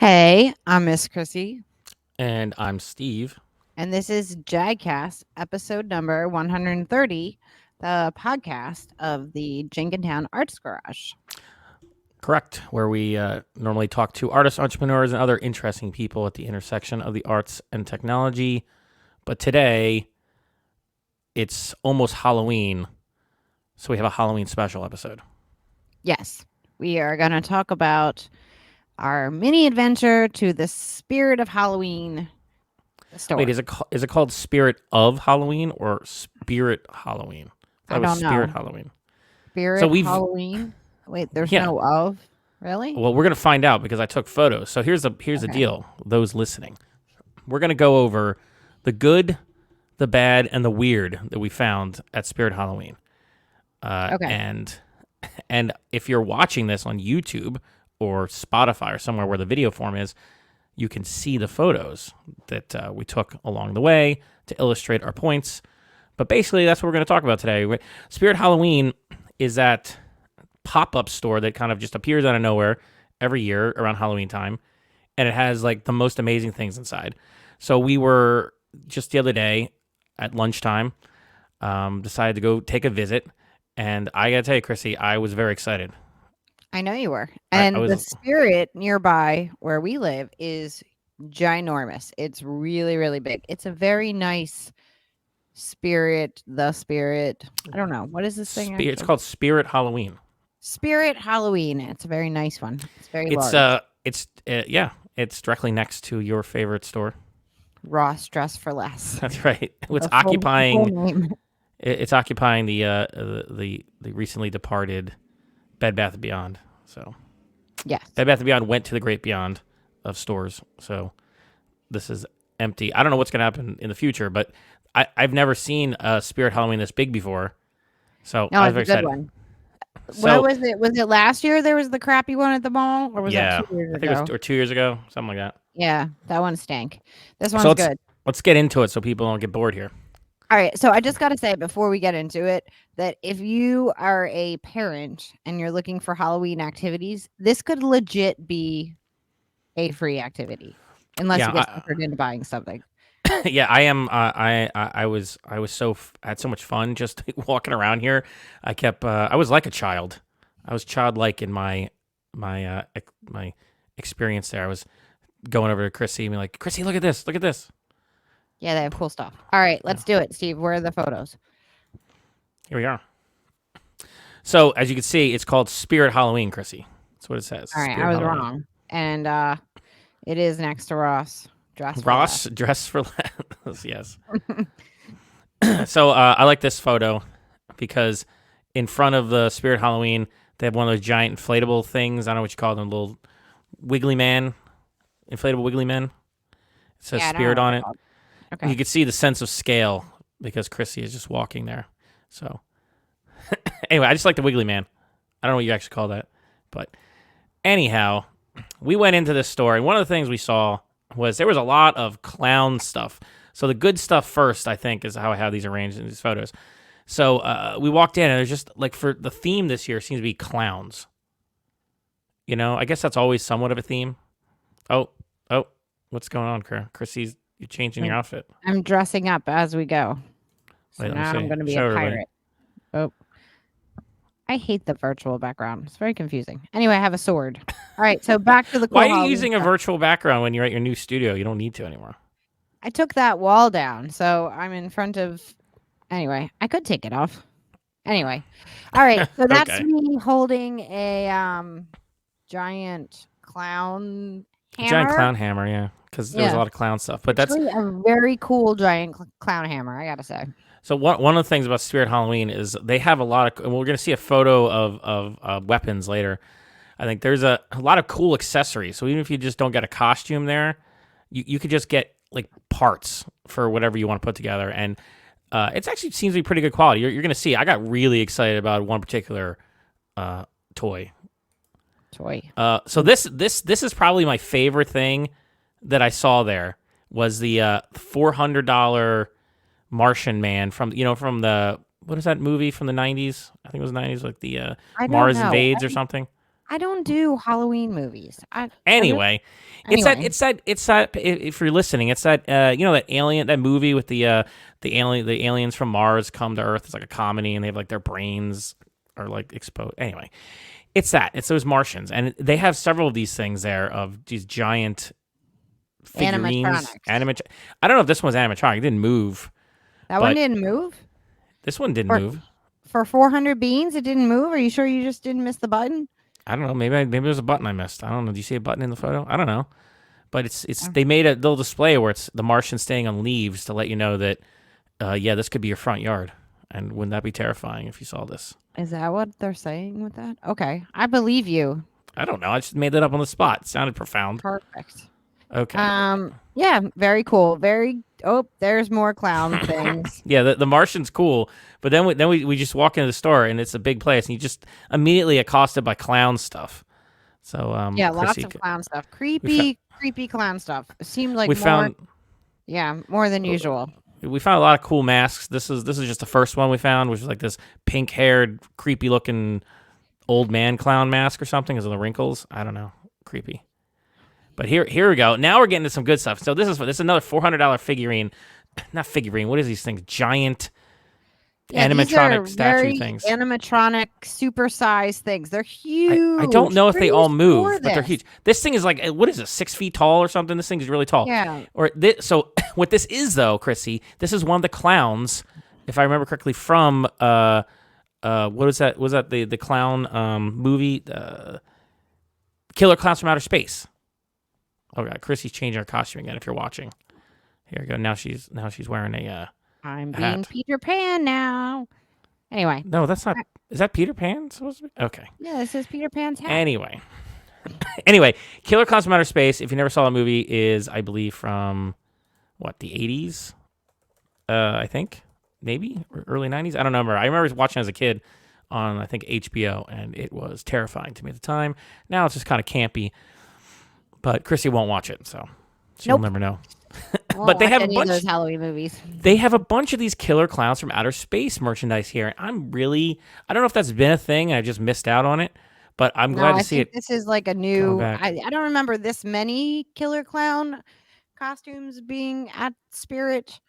Hey, I'm Miss Chrissy, And I'm Steve. and this is JAGcast, episode number 130, the podcast of the Jenkintown Arts Garage. Correct, where we normally talk to artists, entrepreneurs, and other interesting people at the intersection of the arts and technology. But today, it's almost Halloween, so we have a Halloween special episode. Yes, we are going to talk about our mini adventure to the spirit of Halloween store. Wait, is it called Spirit of Halloween or Spirit Halloween? I It was don't Spirit know. Halloween. Spirit So we've Halloween? Wait, there's yeah. no of? Really? Well, we're gonna find out because I took photos. So here's the Okay. deal. Those listening, we're gonna go over the good, the bad, and the weird that we found at Spirit Halloween. Okay. And if you're watching this on YouTube or Spotify or somewhere where the video form is, you can see the photos that we took along the way to illustrate our points. But basically, that's what we're going to talk about today. Spirit Halloween is that pop-up store that kind of just appears out of nowhere every year around Halloween time, and it has like the most amazing things inside. So we were just the other day at lunchtime, decided to go take a visit, and I gotta tell you, Chrissy, I was very excited. I know you were. I And was the spirit nearby where we live is ginormous. It's really, really big. It's a very nice spirit. The spirit. I don't know. What is this thing? It's called Spirit Halloween. Spirit Halloween. It's a very nice one. It's very It's large. it's directly next to your favorite store. Ross Dress for Less. That's right. It's The full occupying name. it's occupying the recently departed Bed Bath & Beyond. So Yes. Bed Bath & Beyond went to the great beyond of stores. So this is empty. I don't know what's going to happen in the future, but I've never seen a Spirit Halloween this big before. So No, I it's was very a good excited. one. So, What was it? Was it last year there was the crappy one at the mall? Or was yeah, that 2 years I think ago? it was 2 years ago, something like that. Yeah, that one stank. This one's So good. let's get into it so people don't get bored here. All right, so I just got to say before we get into it that if you are a parent and you're looking for Halloween activities, this could legit be a free activity, unless Yeah, you get suckered into buying something. Yeah, I am. I was I had so much fun just walking around here. I was like a child. I was childlike in my experience there. I was going over to Chrissy and be like, Chrissy, look at this, look at this. Yeah, they have cool stuff. All right, let's do it, Steve. Where are the photos? Here we are. So as you can see, it's called Spirit Halloween, Chrissy. That's what it says. All right, Spirit I was Halloween. wrong, and it is next to Ross. Ross dress for less. Yes. So I like this photo because in front of the Spirit Halloween, they have one of those giant inflatable things. I don't know what you call them, little wiggly man, inflatable wiggly men. It says Spirit on it. Okay. You can see the sense of scale because Chrissy is just walking there. So anyway, I just like the wiggly man. I don't know what you actually call that. But anyhow, we went into this store, and one of the things we saw was there was a lot of clown stuff. So the good stuff first, I think, is how I have these arranged in these photos. So we walked in, and there's just like for the theme this year seems to be clowns. You know, I guess that's always somewhat of a theme. Oh, what's going on, Chrissy's? You're changing your outfit. I'm dressing up as we go. So Wait, now I'm going to be Show a everybody. pirate. Oh. I hate the virtual background. It's very confusing. Anyway, I have a sword. All right, so back to the cool Why are you Halloween using a stuff. virtual background when you're at your new studio? You don't need to anymore. I took that wall down, so I'm in front of. Anyway, I could take it off. Anyway, all right. So that's Okay. me holding a giant clown hammer. Giant clown hammer, yeah, because there was a lot of clown stuff. But that's Actually a very cool giant clown hammer. I gotta say. so. One of the things about Spirit Halloween is they have a lot of. And we're going to see a photo of weapons later. I think there's a lot of cool accessories. So even if you just don't get a costume there, you could just get like parts for whatever you want to put together, and it actually seems to be pretty good quality. You're going to see. I got really excited about one particular toy. So this is probably my favorite thing that I saw there was the $400 Martian Man from the what is that movie from the 90s? I think it was 90s, like the Mars Invades or something. I don't do Halloween movies. I really Anyway, anyway. it's that. If you're listening, it's that. That alien, that movie with the aliens from Mars come to Earth. It's like a comedy, and they have like their brains are like exposed. Anyway, it's that. It's those Martians, and they have several of these things there of these giant figurines. Animatronics. I don't know if this one's animatronic. It didn't move, That one but didn't move? this one didn't For move. for 400 beans it didn't move? Are you sure you just didn't miss the button? I don't know. Maybe there's a button I missed. I don't know. Do you see a button in the photo? I don't know. But it's Oh, they made a little display where it's the Martian staying on leaves to let you know that this could be your front yard. And wouldn't that be terrifying if you saw this? is that what they're saying with that? Okay, I believe you. I don't know. I just made that up on the spot. It sounded profound. Perfect. Okay. Yeah, very cool. Very. Oh, there's more clown things. Yeah, the Martian's cool, but then we just walk into the store and it's a big place and you just immediately accosted by clown stuff. So Yeah, lots Chrissy, of clown stuff. we, fa- Creepy clown stuff. It seemed like we more. found Yeah, more than usual. we found a lot of cool masks. This is just the first one we found, which is like this pink haired, creepy looking old man clown mask or something. Is it the wrinkles? I don't know. Creepy. But here we go. Now we're getting to some good stuff. So this is another $400 figurine, not figurine. What is these things? Giant Yeah, these are animatronic statue very things. animatronic, supersized things. They're huge. I don't know if they all Trees move, for but they're this. huge. This thing is like, what is it, 6 feet tall or something? This thing is really tall. Yeah. So what this is though, Chrissy, this is one of the clowns, if I remember correctly, from what was that? Was that the clown movie, Killer Klowns from Outer Space? Oh god, Chrissy's changing her costume again. If you're watching, here we go. Now she's wearing a I'm being hat. Peter Pan now. Anyway. No, that's not. Is that Peter Pan supposed to be? Okay. Yeah, this is Peter Pan's hat. Anyway, Killer Klowns from Outer Space. If you never saw the movie, is I believe from what, the 80s? I think maybe or early 90s. I don't remember. I remember watching as a kid on I think HBO, and it was terrifying to me at the time. Now it's just kind of campy, but Chrissy won't watch it, so she'll Nope. never know. Won't But they watch have a any of bunch. those Halloween movies. They have a bunch of these Killer Klowns from Outer Space merchandise here, and I don't know if that's been a thing. I just missed out on it, but I'm No, glad to I see think it this is like a coming new. back. I don't remember this many killer clown costumes being at Spirit.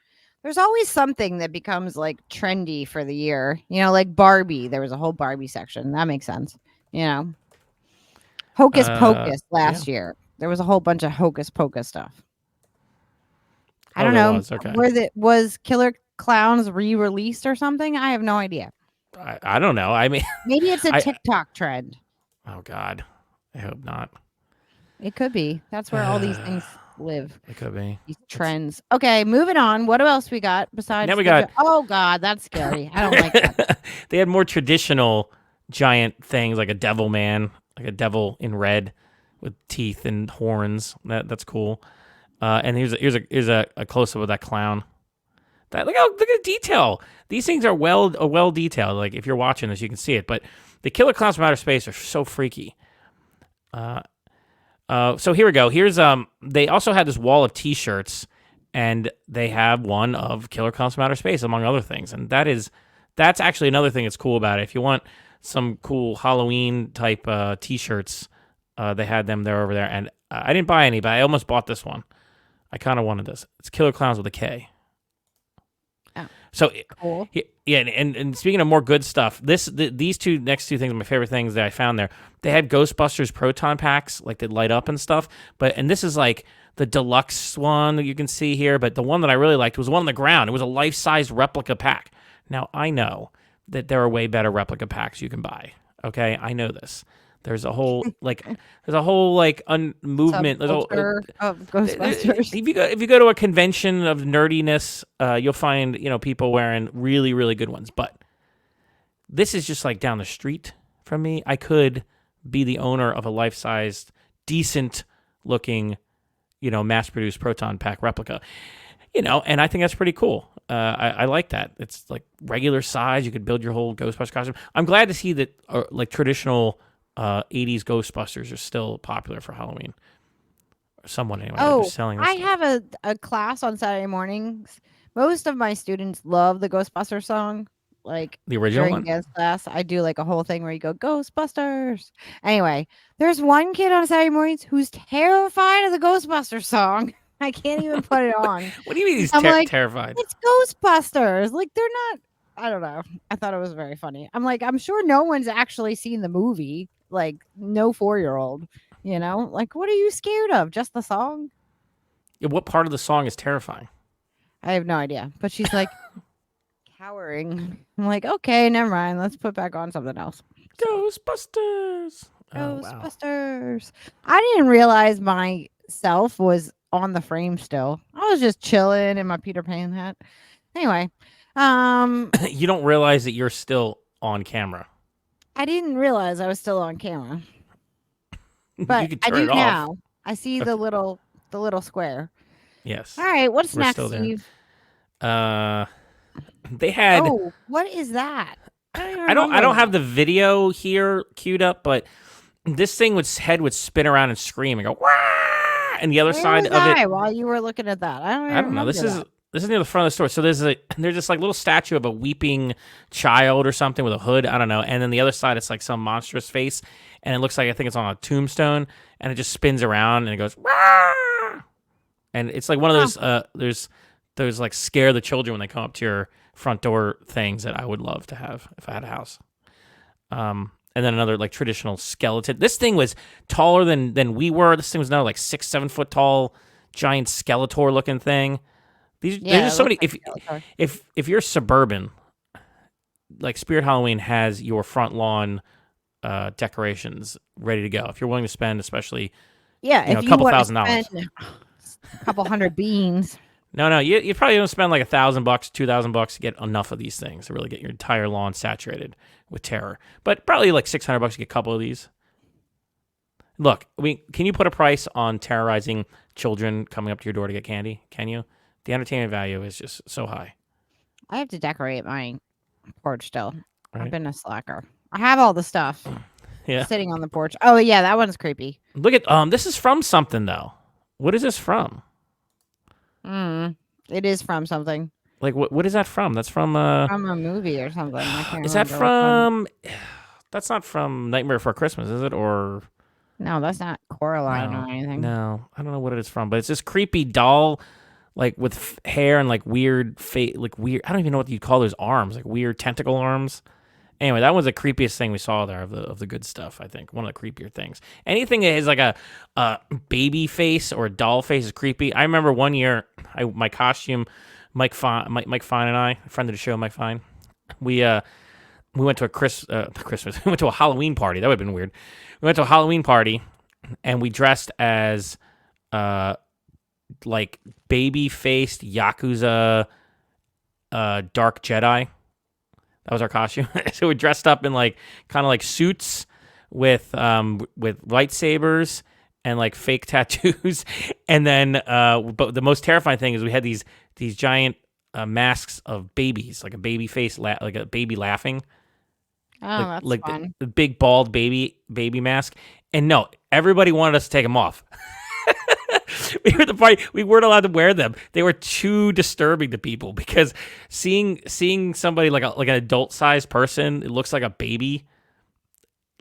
There's always something that becomes like trendy for the year. Like Barbie. There was a whole Barbie section. That makes sense. You know, Hocus Pocus Yeah. last year. There was a whole bunch of Hocus Pocus stuff. I Oh, don't there know. was. Okay. Was Killer Clowns re-released or something? I have no idea. I don't know. I mean, Maybe it's a I TikTok trend. oh god, I hope not. It could be. That's where all these things live. It could be. These trends. Okay, moving on. What else we got besides? Now we got- Oh God, that's scary. I don't like that. They had more traditional giant things like a devil man, like a devil in red with teeth and horns. That's cool. And here's a close up of that clown. Look at the detail. These things are well detailed. Like if you're watching this, you can see it. But the Killer Klowns from Outer Space are so freaky. So here we go. Here's They also had this wall of T-shirts, and they have one of Killer Klowns from Outer Space, among other things. And that's actually another thing that's cool about it. If you want some cool Halloween type T-shirts, they had them there over there. And I didn't buy any, but I almost bought this one. I kind of wanted this. It's Killer Klowns with a K. Oh, So cool. yeah, and speaking of more good stuff, these next two things are my favorite things that I found there. They had Ghostbusters proton packs, like that light up and stuff. And this is like the deluxe one that you can see here. But the one that I really liked was one on the ground. It was a life-size replica pack. Now I know that there are way better replica packs you can buy. Okay, I know this. There's a whole movement. There's a whole, Subculture of Ghostbusters. if you go to a convention of nerdiness, you'll find people wearing really really good ones. But this is just like down the street from me. I could be the owner of a life-sized, decent looking, mass-produced proton pack replica. And I think that's pretty cool. I like that. It's like regular size. You could build your whole Ghostbusters costume. I'm glad to see that like traditional 80s Ghostbusters are still popular for Halloween. Or someone anyway. They're Oh, just selling this I stuff. have a class on Saturday mornings. Most of my students love the Ghostbuster song. like The original during one? dance class. I do like a whole thing where you go Ghostbusters. Anyway, there's one kid on Saturday mornings who's terrified of the Ghostbusters song. I can't even put it on. What do you mean he's I'm like, terrified? it's Ghostbusters. Like they're not. I don't know. I thought it was very funny. I'm like, I'm sure no one's actually seen the movie. Like no 4-year-old. You know, like what are you scared of? Just the song? Yeah, what part of the song is terrifying? I have no idea. But she's like cowering. I'm like, okay, never mind. Let's put back on something else. Ghostbusters. Oh wow. Ghostbusters. I didn't realize myself was on the frame still. I was just chilling in my Peter Pan hat. Anyway, You don't realize that you're still on camera. I didn't realize I was still on camera, You but can I turn do it off. now. I see Okay. the little square. Yes. All right, what's We're next, still there. Steve? They had Oh, what is that? I don't even I don't remember have that. the video here queued up, but this thing head would spin around and scream and go wah, and the other Where side was of it, I while you were looking at that? I don't I even don't know. remember that. This is near the front of the store. So there's this like little statue of a weeping child or something with a hood. I don't know. And then the other side, it's like some monstrous face, and it looks like I think it's on a tombstone, and it just spins around and it goes wah, and it's like one of those there's those like scare the children when they come up to your front door things that I would love to have if I had a house. And then another like traditional skeleton. This thing was taller than we were. This thing was now like 6-7 foot tall, giant Skeletor looking thing. There's Yeah, just it so looks many. like Skeletor. If you're suburban, like Spirit Halloween has your front lawn decorations ready to go. If you're willing to spend, especially Yeah, a if you couple want to $1,000. spend a couple hundred beans. No, you probably don't spend like $1,000, $2,000 to get enough of these things to really get your entire lawn saturated with terror. But probably like $600 to get a couple of these. Look, can you put a price on terrorizing children coming up to your door to get candy? Can you? The entertainment value is just so high. I have to decorate my porch still. I've Right? been a slacker. I have all the stuff Yeah. sitting on the porch. Oh yeah, that one's creepy. Look at this is from something though. What is this from? It is from something. Like what is that from? That's from From a movie or something. I can't is that remember which one. from that's not from Nightmare Before Christmas, is it? Or No, that's not Coraline no. or anything. No. I don't know what it is from, but it's this creepy doll like with hair and like weird weird I don't even know what you'd call those arms, like weird tentacle arms. Anyway, that was the creepiest thing we saw there of the good stuff, I think. One of the creepier things. Anything that has like a baby face or a doll face is creepy. I remember one year, my costume, Mike Fine and I, a friend of the show, Mike Fine, we went to a Christmas, we went to a Halloween party. That would have been weird. We went to a Halloween party, and we dressed as like baby-faced Yakuza dark Jedi. That was our costume. So we dressed up in like kind of like suits with lightsabers and like fake tattoos. And then, but the most terrifying thing is we had these giant masks of babies, like a baby face, like a baby laughing, Oh, that's like fun. the big bald baby mask. And no, everybody wanted us to take them off. We were at the party. We weren't allowed to wear them. They were too disturbing to people because seeing somebody like an adult sized person, it looks like a baby.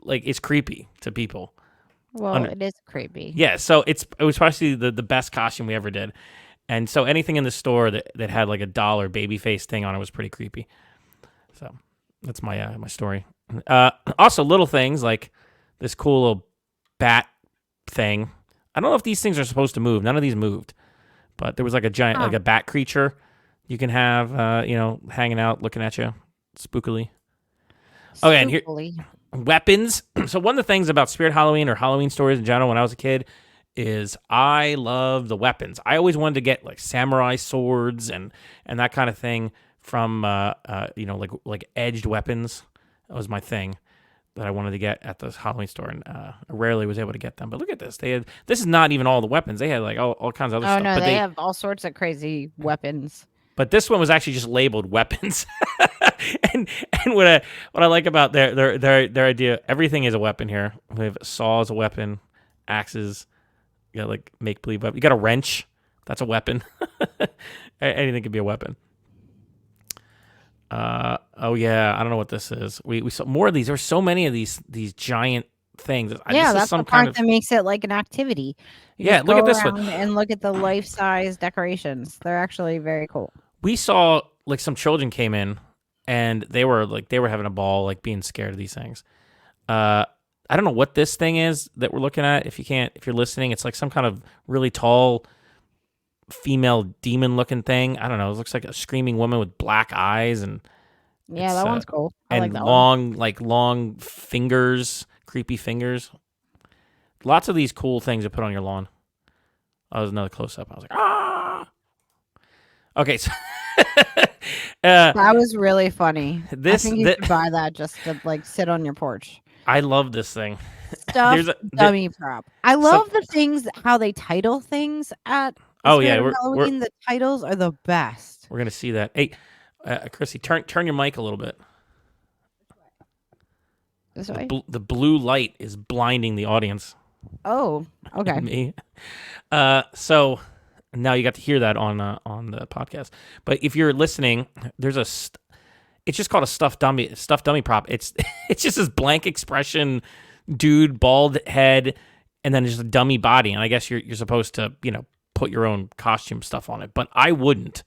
Like it's creepy to people. Well, it is creepy. Yeah, so it was probably the best costume we ever did, and so anything in the store that had like a doll or baby face thing on it was pretty creepy. So that's my my story. Also, little things like this cool little bat thing. I don't know if these things are supposed to move. None of these moved, but there was like a giant, like a bat creature you can have, hanging out, looking at you spookily. Oh, yeah, and here, weapons. So one of the things about Spirit Halloween or Halloween stories in general when I was a kid is I love the weapons. I always wanted to get like samurai swords and that kind of thing from, like edged weapons. That was my thing that I wanted to get at the Halloween store, and I rarely was able to get them. But look at this. This is not even all the weapons. They had like all kinds of other stuff. Oh no, but they have all sorts of crazy weapons. But this one was actually just labeled weapons. and what I like about their idea, everything is a weapon here. We have saw as a weapon, axes, you got like make believe weapon. You got a wrench, that's a weapon. Anything could be a weapon. Oh yeah, I don't know what this is. We saw more of these. There's so many of these giant things. Yeah, This is that's some the kind part of that makes it like an activity. You yeah. just Look go at this one. around and look at the life-size decorations. They're actually very cool. We saw like some children came in, and they were having a ball, like being scared of these things. I don't know what this thing is that we're looking at. If you're listening, it's like some kind of really tall female demon looking thing. I don't know. It looks like a screaming woman with black eyes and Yeah, it's that one's cool. I like and that one. long fingers, creepy fingers. Lots of these cool things to put on your lawn. Oh, there's another close up. I was like, ah. Okay, so That was really funny. I think you this should buy that just to like sit on your porch. I love this thing. Stuffed dummy prop. I love the things how they title things at the oh yeah, Spirit of Halloween. The titles are the best. we're gonna see that. Hey, Chrissy, turn your mic a little bit. This way. The blue light is blinding the audience. Oh, okay. Me. So now you got to hear that on the podcast. But if you're listening, there's it's just called a stuffed dummy prop. It's it's just this blank expression, dude, bald head, and then just a dummy body. And I guess you're supposed to put your own costume stuff on it. But I wouldn't.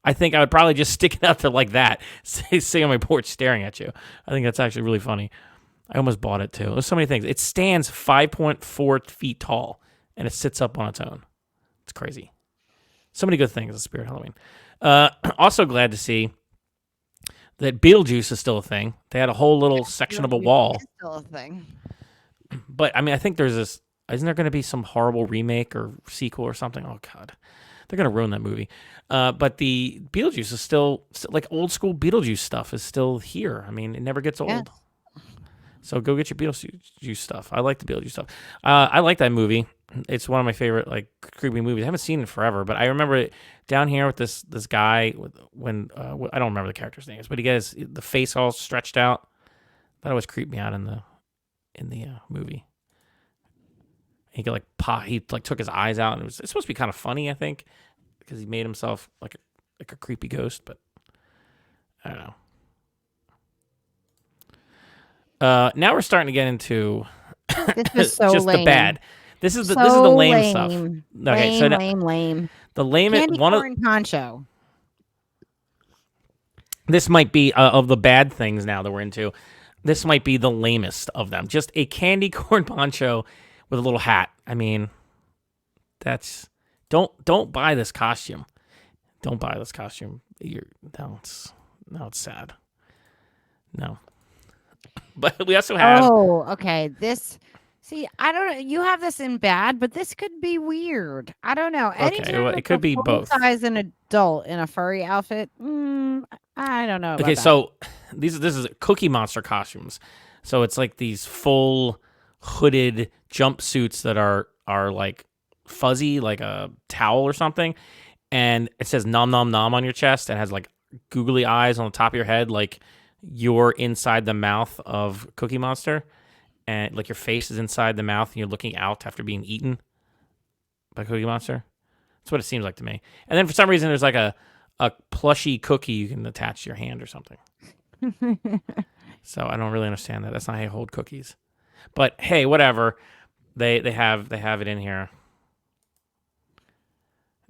I think I would probably just stick it out there like that, sitting on my porch staring at you. I think that's actually really funny. I almost bought it too. There's so many things. It stands 5.4 feet tall, and it sits up on its own. It's crazy. So many good things at Spirit Halloween. Also glad to see that Beetlejuice is still a thing. They had a whole little section of a wall. It's still a thing. But I mean, I think there's this. Isn't there going to be some horrible remake or sequel or something? Oh God, they're going to ruin that movie. But the Beetlejuice is still like old school Beetlejuice stuff is still here. I mean, it never gets old. Yes. So go get your Beetlejuice stuff. I like the Beetlejuice stuff. I like that movie. It's one of my favorite like creepy movies. I haven't seen it forever, but I remember it down here with this guy when I don't remember the character's names, but he gets the face all stretched out. That always creeped me out in the movie. He could he took his eyes out, and it's supposed to be kind of funny, I think, because he made himself like a creepy ghost, but I don't know. Now we're starting to get into This is so just lame. the bad. This is the So lame stuff. Okay, so lame. the lame Candy corn poncho. This might be of the bad things now that we're into. This might be the lamest of them. Just a candy corn poncho with a little hat. I mean, that's don't buy this costume. Don't buy this costume. It's sad. No. But we also have. Oh, okay. See, I don't know. You have this in bad, but this could be weird. I don't know. Okay, well, it could be both. Size an adult in a furry outfit. I don't know. Okay, so this is Cookie Monster costumes. So it's like these full hooded jumpsuits that are like fuzzy, like a towel or something, and it says "nom nom nom" on your chest and has like googly eyes on the top of your head, like you're inside the mouth of Cookie Monster, and like your face is inside the mouth and you're looking out after being eaten by Cookie Monster. That's what it seems like to me. And then for some reason there's like a plushy cookie you can attach to your hand or something. So I don't really understand that. That's not how you hold cookies. But hey, whatever. They have it in here.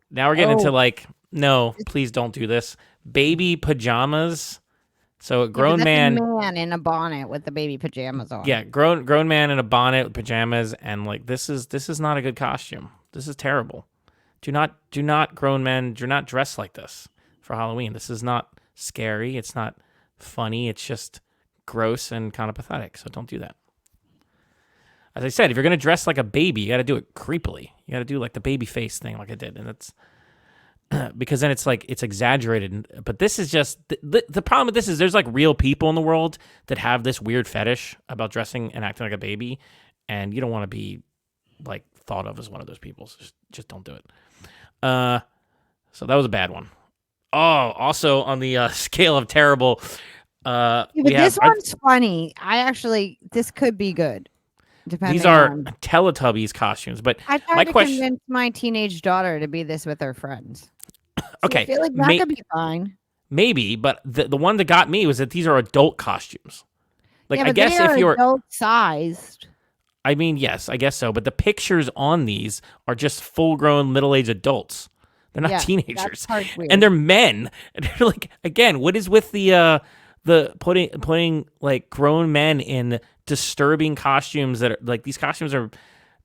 Now we're getting into like, no, please don't do this. Baby pajamas. So a grown man in a bonnet with the baby pajamas on. Yeah, grown man in a bonnet with pajamas, and like this is not a good costume. This is terrible. Do not grown men, do not dress like this for Halloween. This is not scary. It's not funny. It's just gross and kind of pathetic. So don't do that. As I said, if you're gonna dress like a baby, you got to do it creepily. You got to do like the baby face thing, like I did, and it's. Because then it's like it's exaggerated, but this is just the problem with this is there's like real people in the world that have this weird fetish about dressing and acting like a baby, and you don't want to be like thought of as one of those people. So just don't do it. So that was a bad one. Oh, also on the scale of terrible, this one's funny. This could be good. These are Teletubbies costumes, but I tried to convince my teenage daughter to be this with her friends. So okay, I feel like that could be fine. maybe, but the one that got me was that these are adult costumes. Like, Yeah, I but they guess are if you're, adult sized. I mean, yes, I guess so. But the pictures on these are just full grown middle aged adults. They're not Yeah, that teenagers, part's and weird. they're men. And they're like, again, what is with the putting like grown men in disturbing costumes that are like these costumes are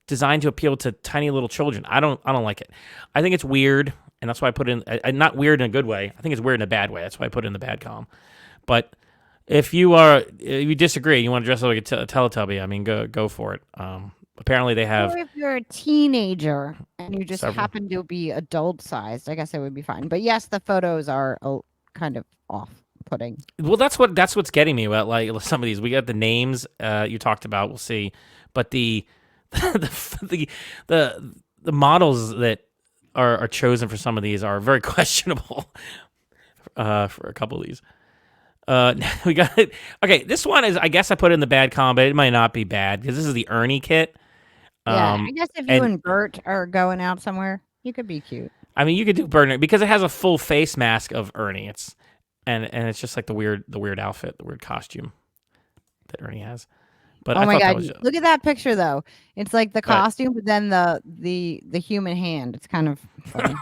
designed to appeal to tiny little children. I don't like it. I think it's weird, and that's why I put it in not weird in a good way. I think it's weird in a bad way. That's why I put it in the bad column. But if you disagree, you want to dress up like a Teletubby, I mean, go for it. Apparently they have Or if you're a teenager and you just several. happen to be adult sized, I guess it would be fine. But yes, the photos are kind of off putting. Well, that's what's getting me about like some of these. We got the names you talked about. We'll see, but the the models that are chosen for some of these are very questionable. For a couple of these. We got it. Okay, this one is, I guess I put it in the bad column, but it might not be bad because this is the Ernie kit. Yeah, I guess if you And and Bert are going out somewhere, you could be cute. I mean, you could do Burner because it has a full face mask of Ernie. And it's just like the weird outfit, the weird costume that Ernie has. But Oh I my thought that god, was look at that picture though. It's like the right. costume, but then the human hand. It's kind of funny.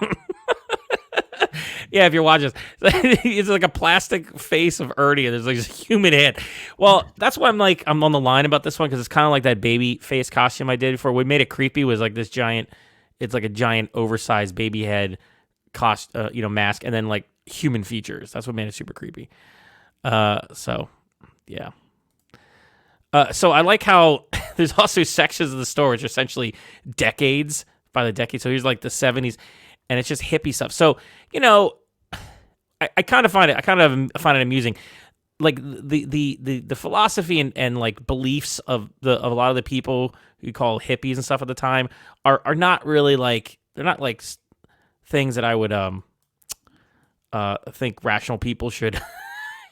Yeah, if you're watching this, it's like a plastic face of Ernie, and there's like this human head. Well, that's why I'm on the line about this one because it's kind of like that baby face costume I did before. What made it creepy was like this giant. It's like a giant oversized baby head mask, and then like human features. That's what made it super creepy. So yeah. So I like how there's also sections of the store which are essentially decades by the decade. So here's like the 70s, and it's just hippie stuff. So I kind of find it amusing, like the philosophy and like beliefs of a lot of the people who call hippies and stuff at the time are not really like they're not like things that I would think rational people should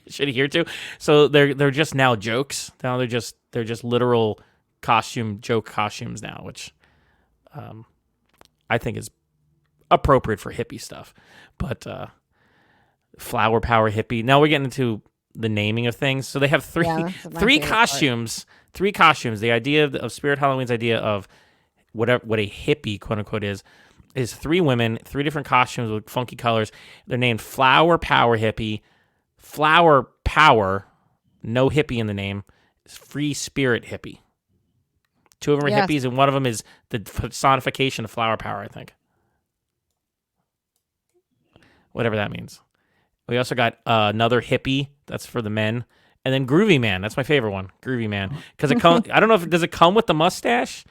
should adhere to. So they're just now jokes. Now they're just literal joke costumes now, which I think is appropriate for hippie stuff. But flower power hippie. Now we're getting into the naming of things. So they have three Yeah, that's my three favorite part. costumes. Three costumes. The idea of Spirit Halloween's idea of what a hippie quote unquote is three women, three different costumes with funky colors. They're named Flower Power Hippie, Flower Power, no hippie in the name, Free Spirit Hippie. Two of them are Yes. hippies, and one of them is the personification of flower power, I think. Whatever that means. We also got another hippie. That's for the men. And then Groovy Man. That's my favorite one. Groovy Man. Because I don't know does it come with the mustache?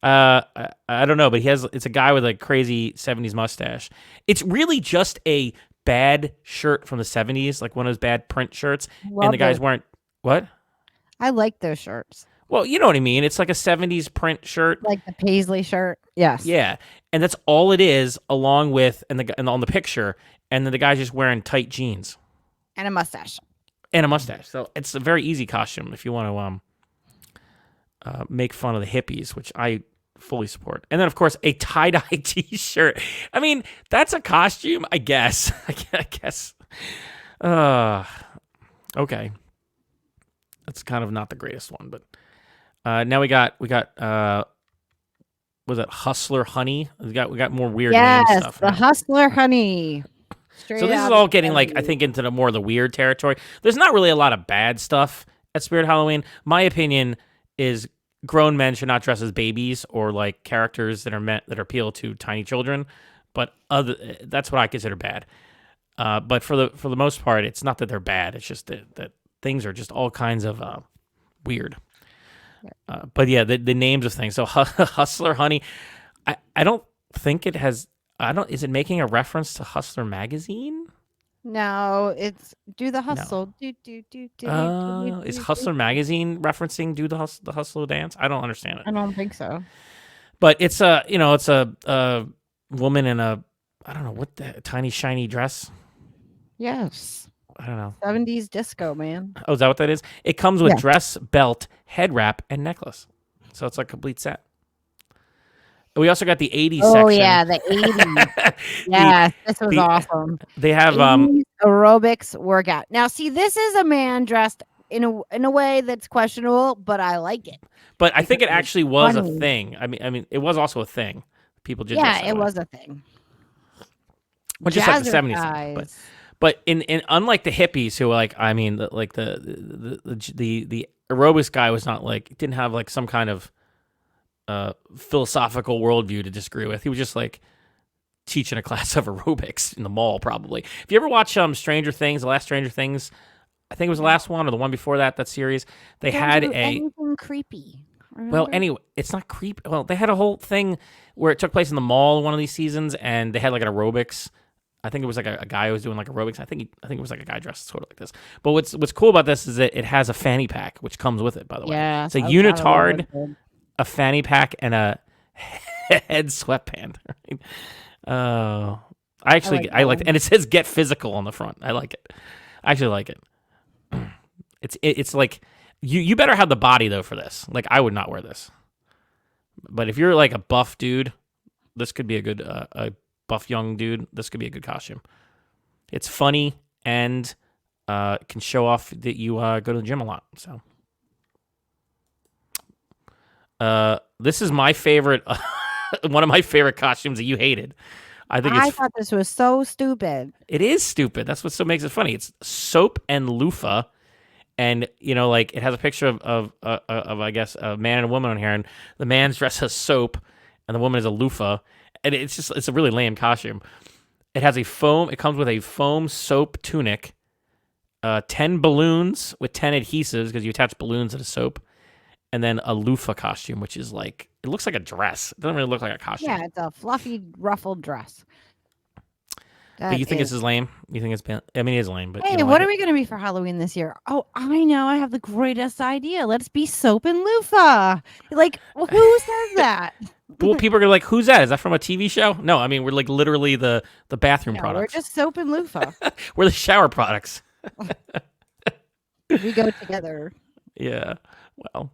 I don't know, but it's a guy with a crazy 70s mustache. It's really just a bad shirt from the 70s, like one of those bad print shirts. And the guys weren't, what? I like those shirts. Well, you know what I mean. It's like a 70s print shirt. Like the paisley shirt. Yes. Yeah. And that's all it is, along with, and on the picture, and then the guy's just wearing tight jeans. And a mustache. And a mustache. So it's a very easy costume if you want to make fun of the hippies, which I fully support. And then, of course, a tie-dye T-shirt. I mean, that's a costume, I guess. I guess. Okay. That's kind of not the greatest one, but now we got was it Hustler Honey? We got more weird name stuff. The Hustler Honey. Straight So this is all getting like I think into the more the weird territory. There's not really a lot of bad stuff at Spirit Halloween. My opinion is grown men should not dress as babies or like characters that appeal to tiny children. But that's what I consider bad. But for the most part, it's not that they're bad. It's just that things are just all kinds of weird. But yeah, the names of things. So Hustler Honey, I don't think it has. Is it making a reference to Hustler magazine? No, it's Do the Hustle. No. Do, Is Hustler magazine referencing Do the Hustler dance? I don't understand it. I don't think so. But it's a woman in a I don't know what the tiny shiny dress. Yes. I don't know. 70s disco, man. Oh, is that what that is? It comes with Yeah. dress, belt, head wrap, and necklace. So it's like a complete set. We also got the 80s Oh section. yeah, the 80s. the Yes, this was the awesome. they have 80s aerobics workout. Now, see, this is a man dressed in a way that's questionable, but I like it but I because think it it's actually was a funny. thing. I mean it was also a thing. People did dress Yeah, that it way. was a thing. Well, just like the Jazzer 70s thing. But guys. but in unlike the hippies who like like the aerobics guy was not like didn't have like some kind of philosophical worldview to disagree with. He was just like teaching a class of aerobics in the mall, probably. If you ever watch Stranger Things, the last Stranger Things, I think it was the No, last one or the one before that, that series, they don't had do a anything creepy. well, Remember? anyway, it's not creepy. Well, they had a whole thing where it took place in the mall one of these seasons, and they had like an aerobics. I think it was like a guy who was doing like aerobics. I think it was like a guy dressed sort of like this. But what's cool about this is that it has a fanny pack, which comes with it, by the way. Yes, It's a I thought it was unitard, good. a fanny pack, and a head sweatband. Right? I like I that like, one. and it says "Get Physical" on the front. I like it. I actually like it. It's like you better have the body though for this. Like I would not wear this. But if you're like a buff dude, this could be a good a buff young dude. This could be a good costume. It's funny and can show off that you go to the gym a lot. So this is my favorite, one of my favorite costumes that you hated. I think I it's thought this was so stupid. it is stupid. That's what so makes it funny. It's soap and loofah. And like it has a picture of I guess a man and a woman on here, and the man's dressed as soap, and the woman is a loofah, and it's a really lame costume. It has it comes with a foam soap tunic, 10 balloons with 10 adhesives because you attach balloons to the soap, and then a loofah costume, which is like it looks like a dress. It doesn't really look like a costume. Yeah, it's a fluffy ruffled dress. But you That think is. this is lame? You think it's been? I mean, it is lame, but you Hey, don't what like are it. we going to be for Halloween this year? Oh, I know. I have the greatest idea. Let's be soap and loofah. Like, who says that? Well, people are gonna be like, "Who's that? Is that from a TV show?" No, I mean we're like literally the bathroom No, we're products. just soap and loofah. We're the shower products. We go together. Yeah. Well,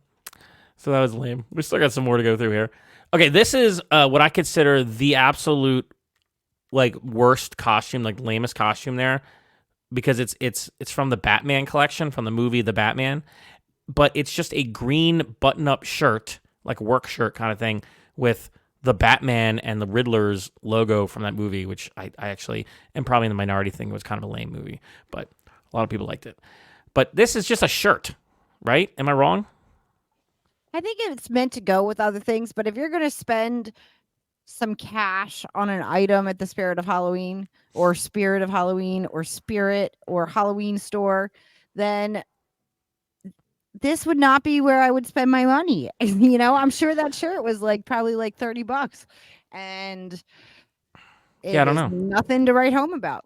so that was lame. We still got some more to go through here. Okay, this is what I consider the absolute like worst costume, like lamest costume there, because it's from the Batman collection from the movie The Batman, but it's just a green button-up shirt, like a work shirt kind of thing, with the Batman and the Riddler's logo from that movie, which I actually am probably in the minority thing. It was kind of a lame movie, but a lot of people liked it. But this is just a shirt, right? Am I wrong? I think it's meant to go with other things, but if you're going to spend some cash on an item at the Spirit of Halloween or Spirit of Halloween or Spirit or Halloween store, then this would not be where I would spend my money. I'm sure that shirt was like probably like $30 and Yeah, I it don't is know. nothing to write home about.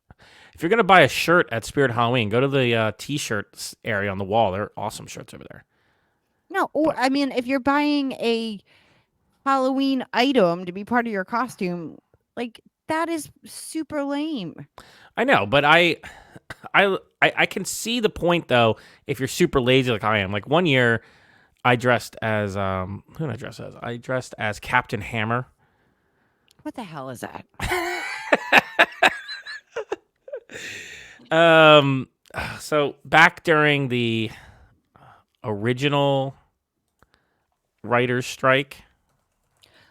If you're gonna buy a shirt at Spirit Halloween, go to the T-shirts area on the wall. There are awesome shirts over there. No, or But I mean, if you're buying a Halloween item to be part of your costume, like that is super lame. I know, but I can see the point though. If you're super lazy like I am, like one year I dressed as who did I dress as? I dressed as Captain Hammer. What the hell is that? Um, so back during the original writers' strike,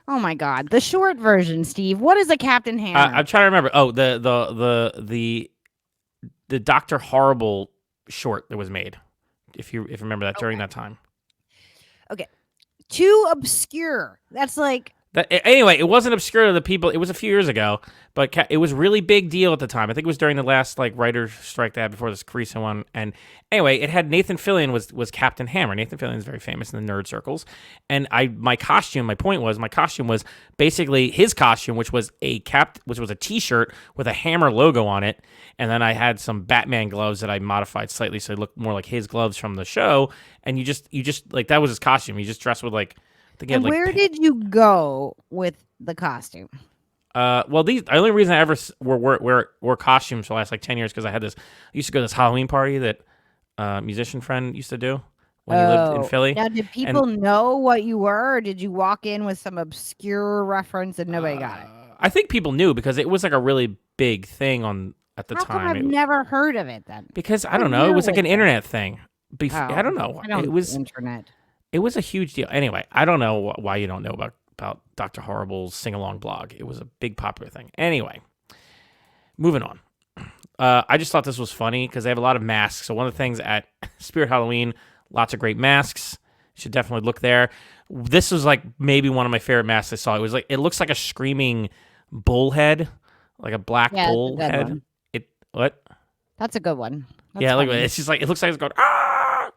Oh my god, the short version, Steve. What is a Captain Hammer? I'm trying to remember. Oh, the Doctor Horrible short that was made. If you remember that during Okay. that time. Okay. Too obscure. That's like Anyway, it wasn't obscure to the people. It was a few years ago, but it was really big deal at the time. I think it was during the last like writer's strike they had before this Chrissie one. And anyway, it had Nathan Fillion was Captain Hammer. Nathan Fillion is very famous in the nerd circles. And my point was my costume was basically his costume, which was which was a T-shirt with a Hammer logo on it. And then I had some Batman gloves that I modified slightly so it looked more like his gloves from the show. And you just like that was his costume. You just dressed with like. and where did you go with the costume? Well, the only reason I ever wore costumes for the last like 10 years because I used to go to this Halloween party that musician friend used to do, when he lived in Oh, Philly. now did And people know what you were, or did you walk in with some obscure reference and nobody got it? I think people knew because it was like a really big thing on at the How come time. I've never heard of it then? Because I What don't know, it year was like was an it? internet thing. I Oh, don't know. I don't do internet. It was a huge deal. Anyway, I don't know why you don't know about Dr. Horrible's sing along blog. It was a big popular thing. Anyway, moving on. I just thought this was funny because they have a lot of masks. So one of the things at Spirit Halloween, lots of great masks. You should definitely look there. This was like maybe one of my favorite masks I saw. It looks like a screaming bull head, like a black Yeah, that's a bull good head. one. What? That's a good one. That's Yeah, look, funny. it's just like it looks like it's going ah.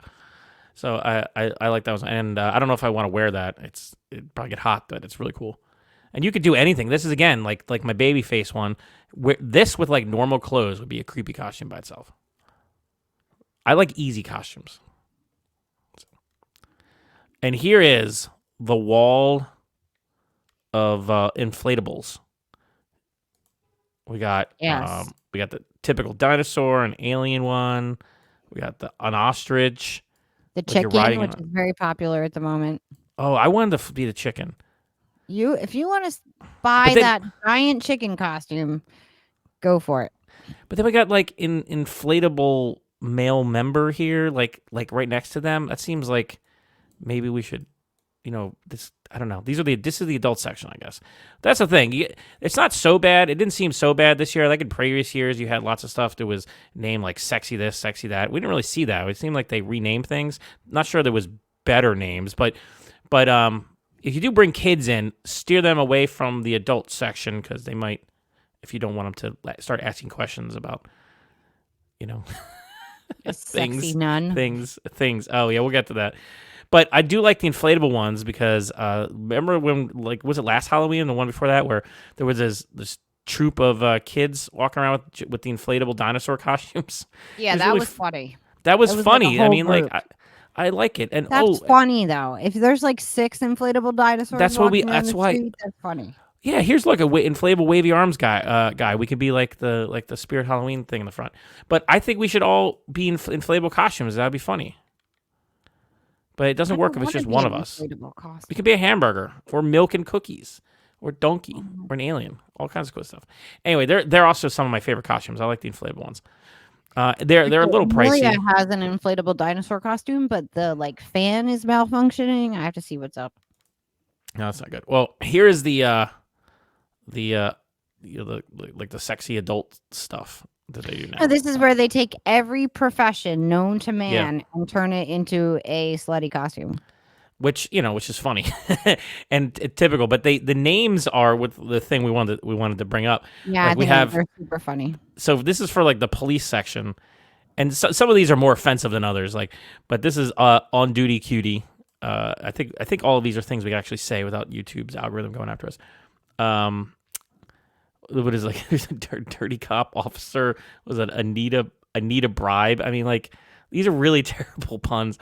So I like that one, and I don't know if I want to wear that. It'd probably get hot, but it's really cool. And you could do anything. This is again like my baby face one. This with like normal clothes would be a creepy costume by itself. I like easy costumes. And here is the wall of inflatables. Yes. We got the typical dinosaur, an alien one. We got an ostrich. The Like you're chicken, riding which is very popular at the moment. Oh, I wanted to be the chicken. If you want to buy that giant chicken costume, go for it. But then we got like inflatable male member here, like right next to them. That seems like maybe we should, this. I don't know. This is the adult section, I guess. That's the thing. It's not so bad. It didn't seem so bad this year. Like in previous years, you had lots of stuff that was named like sexy this, sexy that. We didn't really see that. It seemed like they renamed things. Not sure there was better names, but if you do bring kids in, steer them away from the adult section because they might, if you don't want them to start asking questions about, A sexy nun. things. Oh yeah, we'll get to that. But I do like the inflatable ones because remember when, like, was it last Halloween and the one before that where there was this troop of kids walking around with the inflatable dinosaur costumes? Yeah, that was funny. That was funny. Like I mean, like, I like it. And that's funny though. If there's like 6 inflatable dinosaurs, that's funny. Yeah, here's like a inflatable wavy arms guy. We could be like the Spirit Halloween thing in the front. But I think we should all be in inflatable costumes. That'd be funny. But it doesn't work if it's just one of us. We could be a hamburger or milk and cookies or donkey or an alien. All kinds of cool stuff. Anyway, they're also some of my favorite costumes. I like the inflatable ones. They're a little pricey. Amelia has an inflatable dinosaur costume, but the fan is malfunctioning. I have to see what's up. No, that's not good. Well, here is the sexy adult stuff that they do now. No, this is where they take every profession known to man and turn it into a slutty costume. Which is funny and typical, but the names are with the thing we wanted to bring up. Yeah, they're super funny. So this is for like the police section, and some of these are more offensive than others. But this is on duty cutie. I think all of these are things we can actually say without YouTube's algorithm going after us. What is there's a dirty cop officer? Was it Anita Bribe? I mean, like, these are really terrible puns.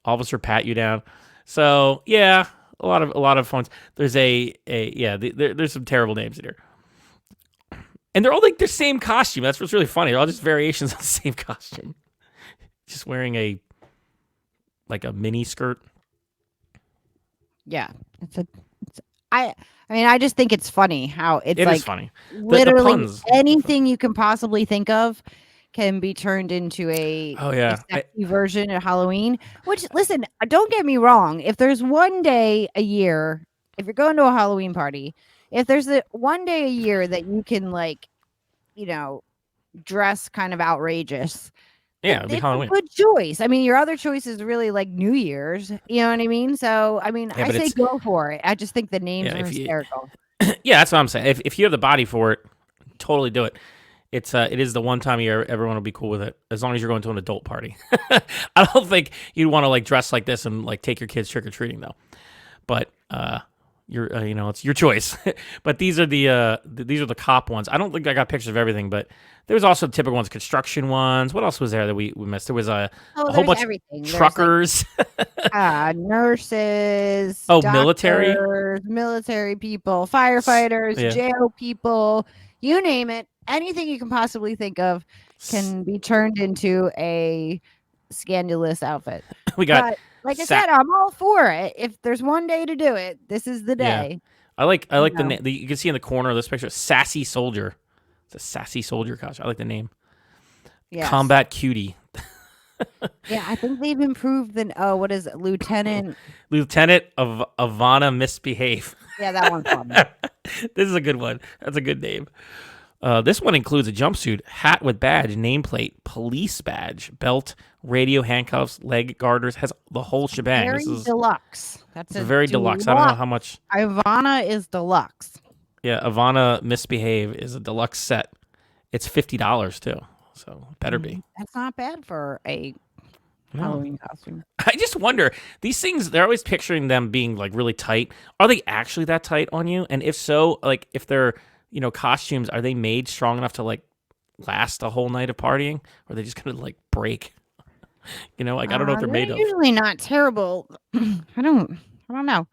Officer pat you down. So yeah, a lot of fun. There's there's some terrible names in here, and they're all like the same costume. That's what's really funny. They're all just variations of the same costume. Just wearing a mini skirt. Yeah, I just think it's funny how it is funny. Literally anything you can possibly think of can be turned into a sexy version of Halloween. Which, listen, don't get me wrong. If there's one day a year, if you're going to a Halloween party, if there's one day a year that you can dress kind of outrageous. Yeah, it'd be Halloween. A good choice. I mean, your other choice is really like New Year's. You know what I mean? So, I mean, I say go for it. I just think the names are hysterical. Yeah, that's what I'm saying. If you have the body for it, totally do it. It is the one time a year everyone will be cool with it, as long as you're going to an adult party. I don't think you'd want to dress like this and take your kids trick or treating though. But it's your choice. But these are the cop ones. I don't think I got pictures of everything, but there was also typical ones, construction ones. What else was there that we missed? There was a whole bunch of truckers, nurses, doctors, military people, firefighters, jail people, you name it. Anything you can possibly think of can be turned into a scandalous outfit. We got But like I said, I'm all for it. If there's one day to do it, this is the yeah. day. I like the name. You can see in the corner of this picture, Sassy Soldier. It's a Sassy Soldier costume. I like the name. Yes. Combat Cutie. Yeah, I think they've improved the what is it, Lieutenant of Ivana Misbehave. Yeah, that one's fun. This is a good one. That's a good name. This one includes a jumpsuit, hat with badge, nameplate, police badge, belt, radio, handcuffs, leg garters, has the whole shebang. Very deluxe. That's very deluxe. I don't know how much. Ivana is deluxe. Yeah, Ivana Misbehave is a deluxe set. It's $50 too, so better be. That's not bad for a Halloween costume. I just wonder, these things, they're always picturing them being like really tight. Are they actually that tight on you? And if so, like if they're, costumes, are they made strong enough to like last a whole night of partying? Or are they just gonna like break? I don't know what they're made of. Usually not terrible. I don't know.